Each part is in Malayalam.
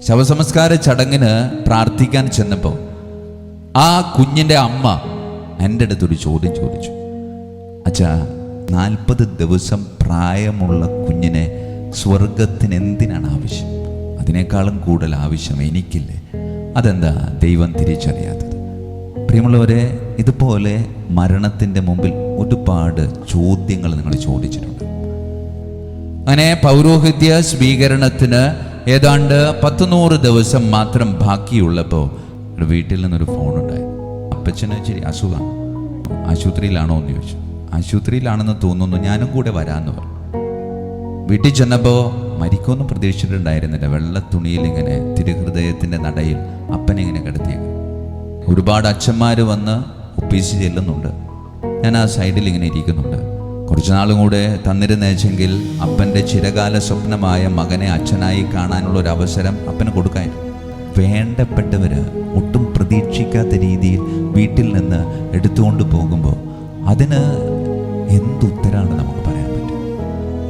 ശവസംസ്കാര ചടങ്ങിന് പ്രാർത്ഥിക്കാൻ ചെന്നപ്പോൾ ആ കുഞ്ഞിൻ്റെ അമ്മ എൻ്റെ അടുത്തൊരു ചോദ്യം ചോദിച്ചു. അച്ഛാ, 40 ദിവസം പ്രായമുള്ള കുഞ്ഞിനെ സ്വർഗത്തിന് എന്തിനാണ് ആവശ്യം? അതിനേക്കാളും കൂടുതൽ ആവശ്യം എനിക്കില്ലേ? അതെന്താ ദൈവം തിരിച്ചറിയാത്തത്? പ്രിയമുള്ളവരെ, ഇതുപോലെ മരണത്തിൻ്റെ മുമ്പിൽ ഒരുപാട് ചോദ്യങ്ങൾ നിങ്ങൾ ചോദിച്ചിട്ടുണ്ട്. അങ്ങനെ പൗരോഹിത്യ സ്വീകരണത്തിന് ഏതാണ്ട് 100 ദിവസം മാത്രം ബാക്കിയുള്ളപ്പോൾ ഒരു വീട്ടിൽ നിന്നൊരു ഫോണുണ്ടായി. അപ്പച്ചന് ഇച്ചിരി അസുഖമാണ്, ആശുപത്രിയിലാണോ എന്ന് ചോദിച്ചു. ആശുപത്രിയിലാണെന്ന് തോന്നുന്നു, ഞാനും കൂടെ വരാമെന്ന് പറഞ്ഞു. വീട്ടിൽ ചെന്നപ്പോൾ മരിക്കുമെന്ന് പ്രതീക്ഷിച്ചിട്ടുണ്ടായിരുന്നില്ല. വെള്ള തുണിയിൽ ഇങ്ങനെ തിരുഹൃദയത്തിൻ്റെ നടയിൽ അപ്പനെ ഇങ്ങനെ കിടത്തിയേക്കും. ഒരുപാട് അച്ഛന്മാർ വന്ന് ഒപ്പീസ് ചെല്ലുന്നുണ്ട്. ഞാൻ ആ സൈഡിൽ ഇങ്ങനെ ഇരിക്കുന്നുണ്ട്. കുറച്ചു നാളും കൂടെ തന്നിരുന്നേച്ചെങ്കിൽ അപ്പൻ്റെ ചിരകാല സ്വപ്നമായ മകനെ അച്ഛനായി കാണാനുള്ള ഒരു അവസരം അപ്പന് കൊടുക്കായിരുന്നു. വേണ്ടപ്പെട്ടവർ ഒട്ടും പ്രതീക്ഷിക്കാത്ത രീതിയിൽ വീട്ടിൽ നിന്ന് എടുത്തുകൊണ്ട് പോകുമ്പോൾ അതിന് എന്തുത്തരാണ് നമുക്ക് പറയാൻ പറ്റും?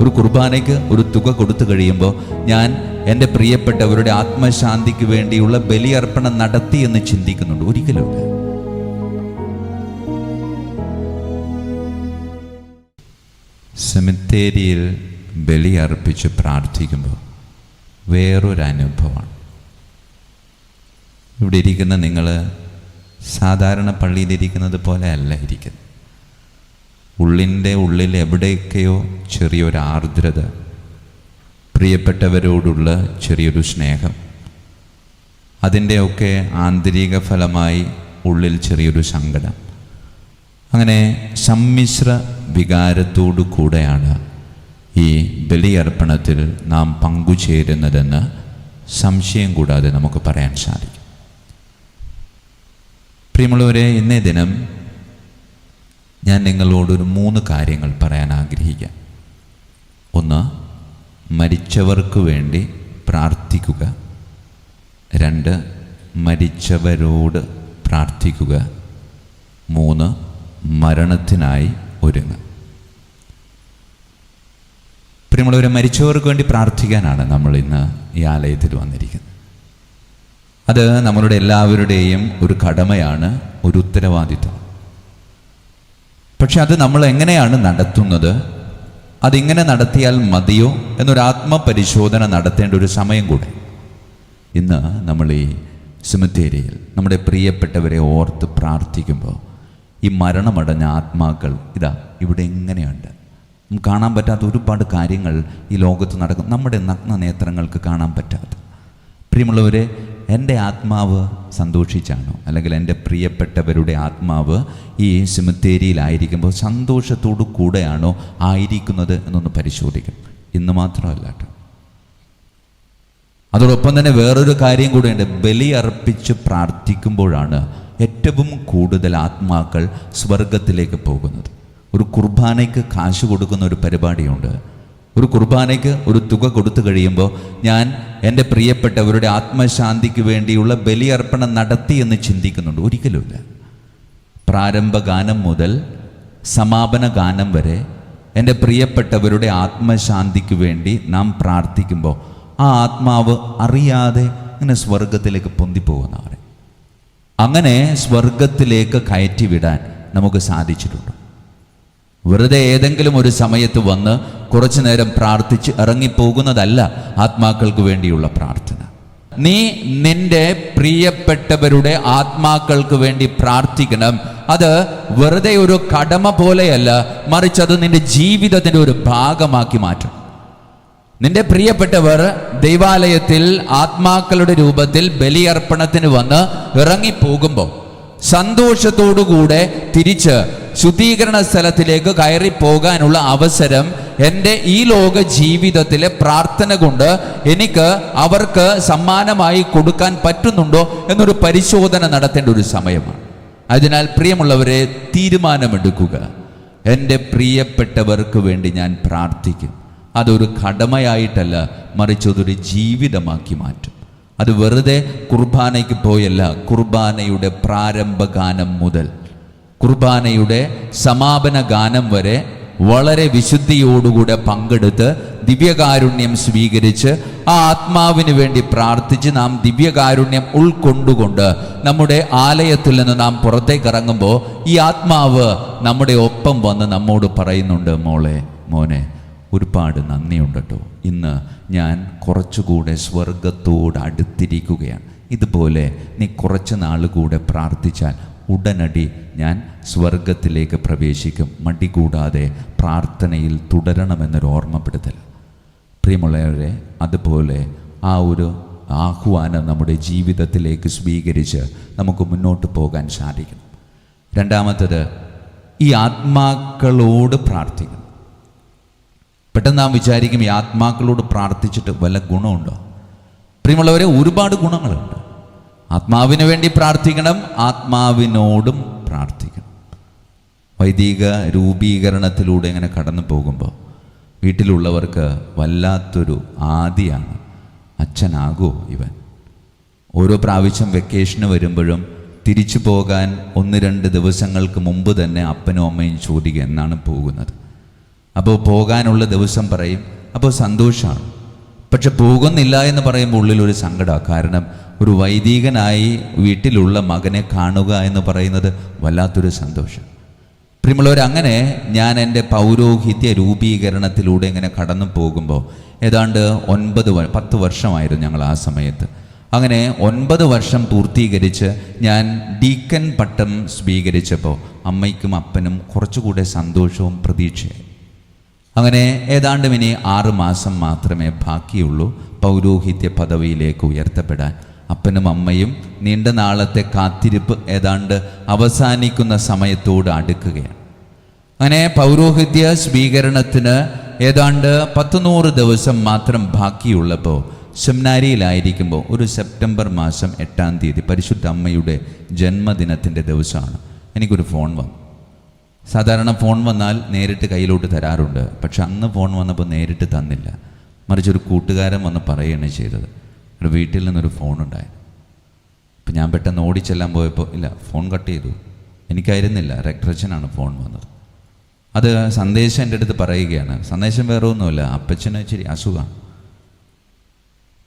ഒരു കുർബാനയ്ക്ക് ഒരു തുക കൊടുത്തു കഴിയുമ്പോൾ ഞാൻ എൻ്റെ പ്രിയപ്പെട്ടവരുടെ ആത്മശാന്തിക്ക് വേണ്ടിയുള്ള ബലിയർപ്പണം നടത്തി എന്ന് ചിന്തിക്കുന്നുണ്ട്? ഒരിക്കലുമില്ല. സെമിത്തേരിയിൽ ബലിയർപ്പിച്ച് പ്രാർത്ഥിക്കുമ്പോൾ വേറൊരനുഭവമാണ്. ഇവിടെ ഇരിക്കുന്ന നിങ്ങൾ സാധാരണ പള്ളിയിലിരിക്കുന്നത് പോലെ അല്ല ഇരിക്കുന്നത്. ഉള്ളിൻ്റെ ഉള്ളിൽ എവിടെയൊക്കെയോ ചെറിയൊരു ആർദ്രത, പ്രിയപ്പെട്ടവരോടുള്ള ചെറിയൊരു സ്നേഹം, അതിൻ്റെയൊക്കെ ആന്തരിക ഫലമായി ഉള്ളിൽ ചെറിയൊരു സങ്കടം, അങ്ങനെ സമ്മിശ്ര വികാരത്തോടു കൂടെയാണ് ഈ ബലിയർപ്പണത്തിൽ നാം പങ്കുചേരുന്നതെന്ന് സംശയം കൂടാതെ നമുക്ക് പറയാൻ സാധിക്കും. പ്രിയമുള്ളവരെ, ഇന്നേ ദിനം ഞാൻ നിങ്ങളോടൊരു 3 കാര്യങ്ങൾ പറയാൻ ആഗ്രഹിക്കാം. 1, മരിച്ചവർക്ക് വേണ്ടി പ്രാർത്ഥിക്കുക. 2, മരിച്ചവരോട് പ്രാർത്ഥിക്കുക. 3, മരണത്തിനായി ഒരുങ്ങുക. പ്രിയമുള്ളവരെ, മരിച്ചവർക്ക് വേണ്ടി പ്രാർത്ഥിക്കാനാണ് നമ്മൾ ഇന്ന് ഈ ആലയത്തിൽ വന്നിരിക്കുന്നത്. അത് നമ്മളുടെ എല്ലാവരുടെയും ഒരു കടമയാണ്, ഒരു ഉത്തരവാദിത്വം. പക്ഷെ അത് നമ്മൾ എങ്ങനെയാണ് നടത്തുന്നത്? അതിങ്ങനെ നടത്തിയാൽ മതിയോ എന്നൊരു ആത്മപരിശോധന നടത്തേണ്ട ഒരു സമയം കൂടെ. ഇന്ന് നമ്മൾ ഈ സെമിത്തേരിയിൽ നമ്മുടെ പ്രിയപ്പെട്ടവരെ ഓർത്ത് പ്രാർത്ഥിക്കുമ്പോൾ ഈ മരണമടഞ്ഞ ആത്മാക്കൾ ഇതാ ഇവിടെ എങ്ങനെയുണ്ട്? നമുക്ക് കാണാൻ പറ്റാത്ത ഒരുപാട് കാര്യങ്ങൾ ഈ ലോകത്ത് നടക്കും, നമ്മുടെ നഗ്ന നേത്രങ്ങൾക്ക് കാണാൻ പറ്റാത്ത. പ്രിയമുള്ളവരെ, എൻ്റെ ആത്മാവ് സന്തോഷിച്ചാണോ, അല്ലെങ്കിൽ എൻ്റെ പ്രിയപ്പെട്ടവരുടെ ആത്മാവ് ഈ സെമിത്തേരിയിലായിരിക്കുമ്പോൾ സന്തോഷത്തോടു കൂടെയാണോ ആയിരിക്കുന്നത് എന്നൊന്ന് പരിശോധിക്കും. ഇന്ന് മാത്രമല്ല കേട്ടോ, അതോടൊപ്പം തന്നെ വേറൊരു കാര്യം കൂടെയുണ്ട്. ബലി അർപ്പിച്ച് പ്രാർത്ഥിക്കുമ്പോഴാണ് ഏറ്റവും കൂടുതൽ ആത്മാക്കൾ സ്വർഗത്തിലേക്ക് പോകുന്നത്. ഒരു കുർബാനയ്ക്ക് കാശ് കൊടുക്കുന്ന ഒരു പരിപാടിയുണ്ട്. ഒരു കുർബാനയ്ക്ക് ഒരു തുക കൊടുത്തു കഴിയുമ്പോൾ ഞാൻ എൻ്റെ പ്രിയപ്പെട്ടവരുടെ ആത്മശാന്തിക്ക് വേണ്ടിയുള്ള ബലിയർപ്പണം നടത്തി എന്ന് ചിന്തിക്കുന്നുണ്ട്? ഒരിക്കലുമില്ല. പ്രാരംഭ ഗാനം മുതൽ സമാപന ഗാനം വരെ എൻ്റെ പ്രിയപ്പെട്ടവരുടെ ആത്മശാന്തിക്ക് വേണ്ടി നാം പ്രാർത്ഥിക്കുമ്പോൾ ആ ആത്മാവ് അറിയാതെ ഇങ്ങനെ സ്വർഗത്തിലേക്ക് പൊന്തിപ്പോകുന്നവരെ അങ്ങനെ സ്വർഗത്തിലേക്ക് കയറ്റിവിടാൻ നമുക്ക് സാധിച്ചിട്ടുണ്ട്. വെറുതെ ഏതെങ്കിലും ഒരു സമയത്ത് വന്ന് കുറച്ചു നേരം പ്രാർത്ഥിച്ച് ഇറങ്ങിപ്പോകുന്നതല്ല ആത്മാക്കൾക്ക് വേണ്ടിയുള്ള പ്രാർത്ഥന. നീ നിന്റെ പ്രിയപ്പെട്ടവരുടെ ആത്മാക്കൾക്ക് വേണ്ടി പ്രാർത്ഥിക്കണം. അത് വെറുതെ ഒരു കടമ പോലെയല്ല, മറിച്ച് അത് നിന്റെ ജീവിതത്തിൻ്റെ ഒരു ഭാഗമാക്കി മാറ്റണം. നിന്റെ പ്രിയപ്പെട്ടവർ ദൈവാലയത്തിൽ ആത്മാക്കളുടെ രൂപത്തിൽ ബലിയർപ്പണത്തിന് വന്ന് ഇറങ്ങിപ്പോകുമ്പോൾ സന്തോഷത്തോടുകൂടെ തിരിച്ച് ശുദ്ധീകരണ സ്ഥലത്തിലേക്ക് കയറി പോകാനുള്ള അവസരം എൻ്റെ ഈ ലോക ജീവിതത്തിലെ പ്രാർത്ഥന കൊണ്ട് എനിക്ക് അവർക്ക് സമ്മാനമായി കൊടുക്കാൻ പറ്റുന്നുണ്ടോ എന്നൊരു പരിശോധന നടത്തേണ്ട ഒരു സമയമാണ്. അതിനാൽ പ്രിയമുള്ളവരെ, തീരുമാനമെടുക്കുക. എൻ്റെ പ്രിയപ്പെട്ടവർക്ക് വേണ്ടി ഞാൻ പ്രാർത്ഥിക്കും. അതൊരു കടമയായിട്ടല്ല, മറിച്ച് അതൊരു ജീവിതമാക്കി മാറ്റും. അത് വെറുതെ കുർബാനയ്ക്ക് പോയല്ല, കുർബാനയുടെ പ്രാരംഭ ഗാനം മുതൽ കുർബാനയുടെ സമാപന ഗാനം വരെ വളരെ വിശുദ്ധിയോടുകൂടെ പങ്കെടുത്ത് ദിവ്യകാരുണ്യം സ്വീകരിച്ച് ആ ആത്മാവിന് വേണ്ടി പ്രാർത്ഥിച്ച് നാം ദിവ്യകാരുണ്യം ഉൾക്കൊണ്ടുകൊണ്ട് നമ്മുടെ ആലയത്തിൽ നിന്ന് നാം പുറത്തേക്ക് ഇറങ്ങുമ്പോൾ ഈ ആത്മാവ് നമ്മുടെ ഒപ്പം വന്ന് നമ്മോട് പറയുന്നുണ്ട്, മോനെ ഒരുപാട് നന്ദിയുണ്ട് കേട്ടോ, ഇന്ന് ഞാൻ കുറച്ചുകൂടെ സ്വർഗത്തോട് അടുത്തിരിക്കുകയാണ്. ഇതുപോലെ നീ കുറച്ച് നാൾ കൂടെ പ്രാർത്ഥിച്ചാൽ ഉടനടി ഞാൻ സ്വർഗത്തിലേക്ക് പ്രവേശിക്കും. മടി കൂടാതെ പ്രാർത്ഥനയിൽ തുടരണമെന്നൊരു ഓർമ്മപ്പെടുത്തൽ. പ്രിയമുള്ളവരെ, അതുപോലെ ആ ഒരു ആഹ്വാനം നമ്മുടെ ജീവിതത്തിലേക്ക് സ്വീകരിച്ച് നമുക്ക് മുന്നോട്ട് പോകാൻ സാധിക്കണം. രണ്ടാമത്തത്, ഈ ആത്മാക്കളോട് പ്രാർത്ഥിക്കണം. പെട്ടെന്ന് നാം വിചാരിക്കും ഈ ആത്മാക്കളോട് പ്രാർത്ഥിച്ചിട്ട് വല്ല ഗുണമുണ്ടോ? പ്രിയമുള്ളവരെ, ഒരുപാട് ഗുണങ്ങളുണ്ട്. ആത്മാവിന് വേണ്ടി പ്രാർത്ഥിക്കണം, ആത്മാവിനോടും പ്രാർത്ഥിക്കണം. വൈദിക രൂപീകരണത്തിലൂടെ ഇങ്ങനെ കടന്നു പോകുമ്പോൾ വീട്ടിലുള്ളവർക്ക് വല്ലാത്തൊരു ആദിയാണ്, അച്ഛനാകോ ഇവൻ? ഓരോ പ്രാവശ്യം വെക്കേഷന് വരുമ്പോഴും തിരിച്ചു പോകാൻ 1-2 ദിവസങ്ങൾക്ക് മുമ്പ് തന്നെ അപ്പനും അമ്മയും ചോദിക്കുക എന്നാണ് പോകുന്നത്. അപ്പോൾ പോകാനുള്ള ദിവസം പറയും, അപ്പോൾ സന്തോഷമാണ്. പക്ഷെ പോകുന്നില്ല എന്ന് പറയുമ്പോൾ ഉള്ളിലൊരു സങ്കടമാണ്. കാരണം ഒരു വൈദികനായി വീട്ടിലുള്ള മകനെ കാണുക എന്ന് പറയുന്നത് വല്ലാത്തൊരു സന്തോഷം. പ്രിയമുള്ളവർ, അങ്ങനെ ഞാൻ എൻ്റെ പൗരോഹിത്യ രൂപീകരണത്തിലൂടെ ഇങ്ങനെ കടന്നു പോകുമ്പോൾ ഏതാണ്ട് 10 വർഷമായിരുന്നു ഞങ്ങൾ ആ സമയത്ത്. അങ്ങനെ 9 വർഷം പൂർത്തീകരിച്ച് ഞാൻ ഡീക്കൻ പട്ടം സ്വീകരിച്ചപ്പോൾ അമ്മയ്ക്കും അപ്പനും കുറച്ചുകൂടെ സന്തോഷവും പ്രതീക്ഷയായി. അങ്ങനെ ഏതാണ്ട് ഇനി 6 മാസം മാത്രമേ ബാക്കിയുള്ളൂ പൗരോഹിത്യ പദവിയിലേക്ക് ഉയർത്തപ്പെടാൻ. അപ്പനും അമ്മയും നീണ്ട നാളത്തെ കാത്തിരിപ്പ് ഏതാണ്ട് അവസാനിക്കുന്ന സമയത്തോട് അടുക്കുകയാണ്. അങ്ങനെ പൗരോഹിത്യ സ്വീകരണത്തിന് ഏതാണ്ട് 100 ദിവസം മാത്രം ബാക്കിയുള്ളപ്പോൾ സെമിനാരിയിലായിരിക്കുമ്പോൾ ഒരു സെപ്റ്റംബർ മാസം 8-ാം തീയതി പരിശുദ്ധ അമ്മയുടെ ജന്മദിനത്തിൻ്റെ ദിവസമാണ്. എനിക്കൊരു ഫോൺ വന്നു. സാധാരണ ഫോൺ വന്നാൽ നേരിട്ട് കയ്യിലോട്ട് തരാറുണ്ട്. പക്ഷെ അന്ന് ഫോൺ വന്നപ്പോൾ നേരിട്ട് തന്നില്ല, മറിച്ച് ഒരു കൂട്ടുകാരൻ വന്ന് പറയുകയാണ് ചെയ്തത്. ഒരു വീട്ടിൽ നിന്നൊരു ഫോൺ ഉണ്ടായി. അപ്പം ഞാൻ പെട്ടെന്ന് ഓടിച്ചെല്ലാൻ പോയപ്പോൾ ഇല്ല, ഫോൺ കട്ട് ചെയ്തു. എനിക്കായിരുന്നില്ല, റെക്ടറച്ചനാണ് ഫോൺ വന്നത്. അത് സന്ദേശം എൻ്റെ അടുത്ത് പറയുകയാണ്. സന്ദേശം വേറെ ഒന്നുമില്ല, അപ്പച്ചന് ഇച്ചിരി അസുഖമാണ്.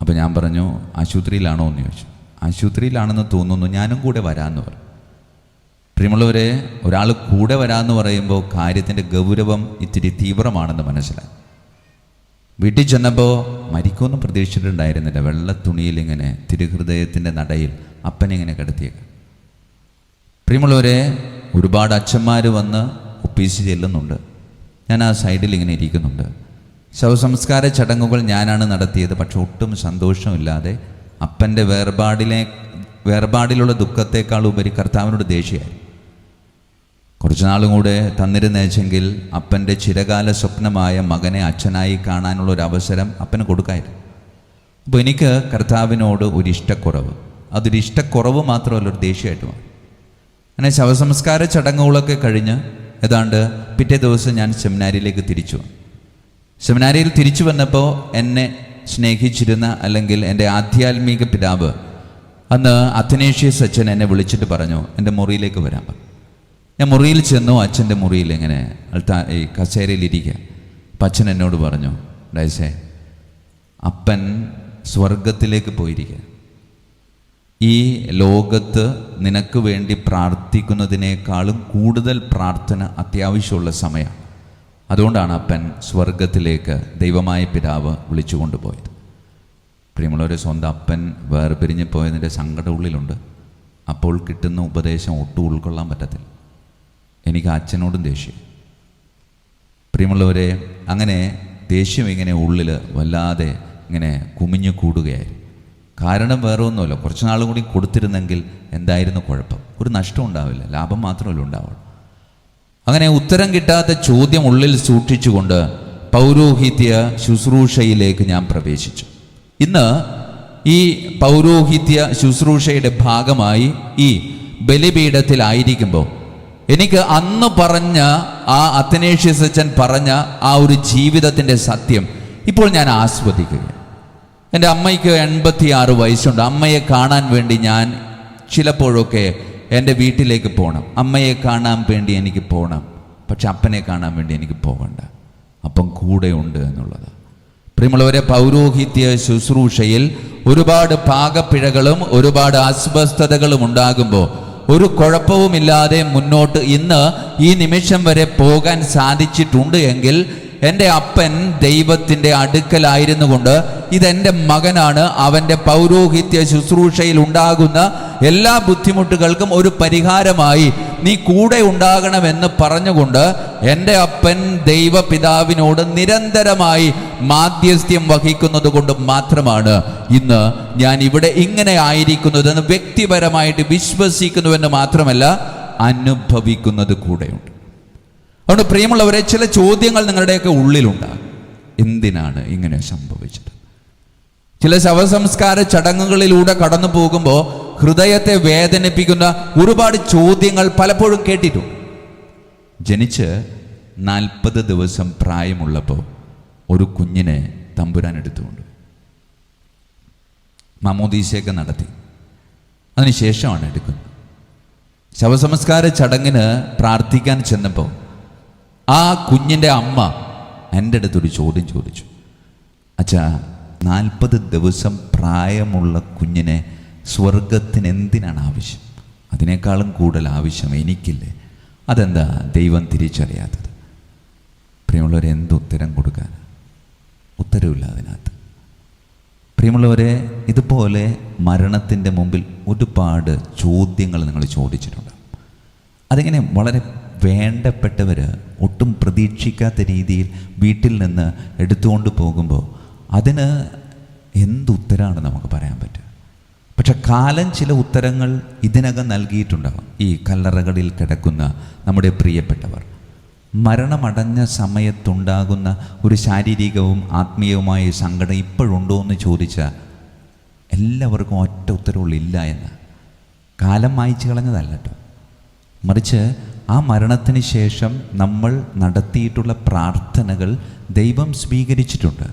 അപ്പോൾ ഞാൻ പറഞ്ഞു, ആശുപത്രിയിലാണോ എന്ന് ചോദിച്ചു. ആശുപത്രിയിലാണെന്ന് തോന്നുന്നു, ഞാനും കൂടെ വരാമെന്ന് പറഞ്ഞു. പ്രിയമുള്ളവരെ, ഒരാൾ കൂടെ വരാമെന്ന് പറയുമ്പോൾ കാര്യത്തിൻ്റെ ഗൗരവം ഇത്തിരി തീവ്രമാണെന്ന് മനസ്സിലായി. വീട്ടിൽ ചെന്നപ്പോൾ മരിക്കുമെന്ന് പ്രതീക്ഷിച്ചിട്ടുണ്ടായിരുന്നില്ല. വെള്ള തുണിയിലിങ്ങനെ തിരുഹൃദയത്തിൻ്റെ നടയിൽ അപ്പനിങ്ങനെ കിടത്തിയേക്ക്. പ്രിയമുള്ളവരെ, ഒരുപാട് അച്ഛന്മാർ വന്ന് ഒപ്പീസ് ചെല്ലുന്നുണ്ട്. ഞാൻ ആ സൈഡിൽ ഇങ്ങനെ ഇരിക്കുന്നുണ്ട്. ശവസംസ്കാര ചടങ്ങുകൾ ഞാനാണ് നടത്തിയത്. പക്ഷെ ഒട്ടും സന്തോഷമില്ലാതെ അപ്പൻ്റെ വേർപാടിലുള്ള ദുഃഖത്തെക്കാൾ ഉപരി കർത്താവിനോട് ദേഷ്യമായി. കുറച്ചു നാളും കൂടെ തന്നിരുന്നേച്ചെങ്കിൽ അപ്പൻ്റെ ചിരകാല സ്വപ്നമായ മകനെ അച്ഛനായി കാണാനുള്ള ഒരു അവസരം അപ്പന് കൊടുക്കായിരുന്നു. അപ്പോൾ എനിക്ക് കർത്താവിനോട് ഒരു ഇഷ്ടക്കുറവ്, അതൊരു ഇഷ്ടക്കുറവ് മാത്രമല്ല, ഒരു ദേഷ്യമായിട്ട് മാറി. അങ്ങനെ ശവസംസ്കാര ചടങ്ങുകളൊക്കെ കഴിഞ്ഞ് ഏതാണ്ട് പിറ്റേ ദിവസം ഞാൻ സെമിനാരിയിലേക്ക് തിരിച്ചു വന്നു. സെമിനാരിയിൽ തിരിച്ചു വന്നപ്പോൾ എന്നെ സ്നേഹിച്ചിരുന്ന അല്ലെങ്കിൽ എൻ്റെ ആധ്യാത്മിക പിതാവ് അന്ന് അത്തനേഷ്യസ് അച്ഛൻ എന്നെ വിളിച്ചിട്ട് പറഞ്ഞു, എൻ്റെ മുറിയിലേക്ക് വരാൻ പറഞ്ഞു. ഞാൻ മുറിയിൽ ചെന്നു. അച്ഛൻ്റെ മുറിയിൽ ഇങ്ങനെ ഈ കസേരയിലിരിക്കുക. അപ്പം അച്ഛൻ എന്നോട് പറഞ്ഞു, ഡൈസേ, അപ്പൻ സ്വർഗത്തിലേക്ക് പോയിരിക്കുക. ഈ ലോകത്ത് നിനക്ക് വേണ്ടി പ്രാർത്ഥിക്കുന്നതിനേക്കാളും കൂടുതൽ പ്രാർത്ഥന അത്യാവശ്യമുള്ള സമയമാണ്. അതുകൊണ്ടാണ് അപ്പൻ സ്വർഗത്തിലേക്ക് ദൈവമായ പിതാവ് വിളിച്ചു കൊണ്ടുപോയത്. പ്രിയമുള്ളവരെ, സ്വന്തം അപ്പൻ വേർപിരിഞ്ഞ് പോയതിൻ്റെ സങ്കടം ഉള്ളിലുണ്ട്. അപ്പോൾ കിട്ടുന്ന ഉപദേശം ഒട്ടും ഉൾക്കൊള്ളാൻ പറ്റത്തില്ല. എനിക്ക് അച്ഛനോടും ദേഷ്യം. പ്രിയമുള്ളവരെ, അങ്ങനെ ദേഷ്യം ഇങ്ങനെ ഉള്ളിൽ വല്ലാതെ ഇങ്ങനെ കുമിഞ്ഞു കൂടുകയായിരുന്നു. കാരണം വേറെ ഒന്നുമല്ല, കുറച്ച് നാളും കൂടി കൊടുത്തിരുന്നെങ്കിൽ എന്തായിരുന്നു കുഴപ്പം? ഒരു നഷ്ടം ഉണ്ടാവില്ല, ലാഭം മാത്രമല്ല ഉണ്ടാവുള്ളൂ. അങ്ങനെ ഉത്തരം കിട്ടാത്ത ചോദ്യം ഉള്ളിൽ സൂക്ഷിച്ചുകൊണ്ട് പൗരോഹിത്യ ശുശ്രൂഷയിലേക്ക് ഞാൻ പ്രവേശിച്ചു. ഇന്ന് ഈ പൗരോഹിത്യ ശുശ്രൂഷയുടെ ഭാഗമായി ഈ ബലിപീഠത്തിലായിരിക്കുമ്പോൾ എനിക്ക് അന്ന് പറഞ്ഞ ആ അത്തനേഷ്യസ് അച്ഛൻ പറഞ്ഞ ആ ഒരു ജീവിതത്തിൻ്റെ സത്യം ഇപ്പോൾ ഞാൻ ആസ്വദിക്കുക. എൻ്റെ അമ്മയ്ക്ക് 86 വയസ്സുണ്ട്. അമ്മയെ കാണാൻ വേണ്ടി ഞാൻ ചിലപ്പോഴൊക്കെ എൻ്റെ വീട്ടിലേക്ക് പോകണം. അമ്മയെ കാണാൻ വേണ്ടി എനിക്ക് പോകണം. പക്ഷെ അപ്പനെ കാണാൻ വേണ്ടി എനിക്ക് പോകണ്ട, അപ്പം കൂടെ ഉണ്ട് എന്നുള്ളത്. പ്രിയമുള്ളവരെ, പൗരോഹിത്യ ശുശ്രൂഷയിൽ ഒരുപാട് പാകപ്പിഴകളും ഒരുപാട് അസ്വസ്ഥതകളും ഉണ്ടാകുമ്പോൾ ഒരു കുഴപ്പവുമില്ലാതെ മുന്നോട്ട് ഇന്ന് ഈ നിമിഷം വരെ പോകാൻ സാധിച്ചിട്ടുണ്ട് എങ്കിൽ എൻ്റെ അപ്പൻ ദൈവത്തിൻ്റെ അടുക്കലായിരുന്നു കൊണ്ട് ഇതെൻ്റെ മകനാണ്, അവൻ്റെ പൗരോഹിത്യ ശുശ്രൂഷയിൽ ഉണ്ടാകുന്ന എല്ലാ ബുദ്ധിമുട്ടുകൾക്കും ഒരു പരിഹാരമായി നീ കൂടെ ഉണ്ടാകണമെന്ന് പറഞ്ഞുകൊണ്ട് എൻ്റെ അപ്പൻ ദൈവപിതാവിനോട് നിരന്തരമായി മാധ്യസ്ഥ്യം വഹിക്കുന്നത് കൊണ്ട് മാത്രമാണ് ഇന്ന് ഞാൻ ഇവിടെ ഇങ്ങനെ ആയിരിക്കുന്നതെന്ന് വ്യക്തിപരമായിട്ട് വിശ്വസിക്കുന്നുവെന്ന് മാത്രമല്ല അനുഭവിക്കുന്നത് കൂടെയുണ്ട്. അതുകൊണ്ട് പ്രിയമുള്ളവരെ, ചില ചോദ്യങ്ങൾ നിങ്ങളുടെയൊക്കെ ഉള്ളിലുണ്ടാകും. എന്തിനാണ് ഇങ്ങനെ സംഭവിച്ചത്? ചില ശവസംസ്കാര ചടങ്ങുകളിലൂടെ കടന്നു പോകുമ്പോൾ ഹൃദയത്തെ വേദനിപ്പിക്കുന്ന ഒരുപാട് ചോദ്യങ്ങൾ പലപ്പോഴും കേട്ടിട്ടുണ്ട്. ജനിച്ച് 40 ദിവസം പ്രായമുള്ളപ്പോൾ ഒരു കുഞ്ഞിനെ തമ്പുരാൻ എടുത്തുകൊണ്ട് മാമോദീസയൊക്കെ നടത്തി. അതിനുശേഷമാണ് എടുക്കുന്നത്. ശവസംസ്കാര ചടങ്ങിന് പ്രാർത്ഥിക്കാൻ ചെന്നപ്പോൾ ആ കുഞ്ഞിൻ്റെ അമ്മ എൻ്റെ അടുത്തൊരു ചോദ്യം ചോദിച്ചു. അച്ഛാ, 40 ദിവസം പ്രായമുള്ള കുഞ്ഞിനെ സ്വർഗത്തിന് എന്തിനാണ് ആവശ്യം? അതിനേക്കാളും കൂടുതൽ ആവശ്യം എനിക്കില്ലേ? അതെന്താ ദൈവം തിരിച്ചറിയാത്തത്? പ്രിയമുള്ളവരെ, എന്തുത്തരം കൊടുക്കാൻ? ഉത്തരവില്ല അതിനകത്ത്. പ്രിയമുള്ളവരെ, ഇതുപോലെ മരണത്തിൻ്റെ മുമ്പിൽ ഒരുപാട് ചോദ്യങ്ങൾ നിങ്ങൾ ചോദിച്ചിട്ടുണ്ട്. അതിങ്ങനെ വളരെ വേണ്ടപ്പെട്ടവർ ഒട്ടും പ്രതീക്ഷിക്കാത്ത രീതിയിൽ വീട്ടിൽ നിന്ന് എടുത്തുകൊണ്ട് പോകുമ്പോൾ അതിന് എന്തുത്തരമാണ് നമുക്ക് പറയാൻ പറ്റുക? പക്ഷെ കാലം ചില ഉത്തരങ്ങൾ ഇതിനകം നൽകിയിട്ടുണ്ടാകും. ഈ കല്ലറകളിൽ കിടക്കുന്ന നമ്മുടെ പ്രിയപ്പെട്ടവർ മരണമടഞ്ഞ സമയത്തുണ്ടാകുന്ന ഒരു ശാരീരികവും ആത്മീയവുമായ സങ്കടം ഇപ്പോഴുണ്ടോ എന്ന് ചോദിച്ചാൽ എല്ലാവർക്കും ഒറ്റ ഉത്തരവുള്ളില്ല എന്ന്. കാലം മായ്ച്ചു കളഞ്ഞതല്ല കേട്ടോ, മറിച്ച് ആ മരണത്തിന് ശേഷം നമ്മൾ നടത്തിയിട്ടുള്ള പ്രാർത്ഥനകൾ ദൈവം സ്വീകരിച്ചിട്ടുണ്ട്.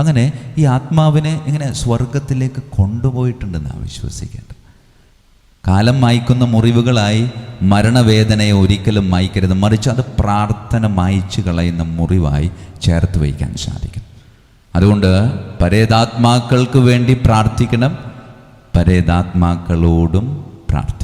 അങ്ങനെ ഈ ആത്മാവിനെ ഇങ്ങനെ സ്വർഗത്തിലേക്ക് കൊണ്ടുപോയിട്ടുണ്ടെന്നാണ് വിശ്വസിക്കേണ്ടത്. കാലം മായ്ക്കുന്ന മുറിവുകളായി മരണവേദനയെ ഒരിക്കലും മായ്ക്കരുത്, മറിച്ച് അത് പ്രാർത്ഥന മായ്ച്ചു കളയുന്ന മുറിവായി ചേർത്ത് വയ്ക്കാൻ സാധിക്കും. അതുകൊണ്ട് പരേതാത്മാക്കൾക്ക് വേണ്ടി പ്രാർത്ഥിക്കണം, പരേതാത്മാക്കളോടും പ്രാർത്ഥിക്കണം.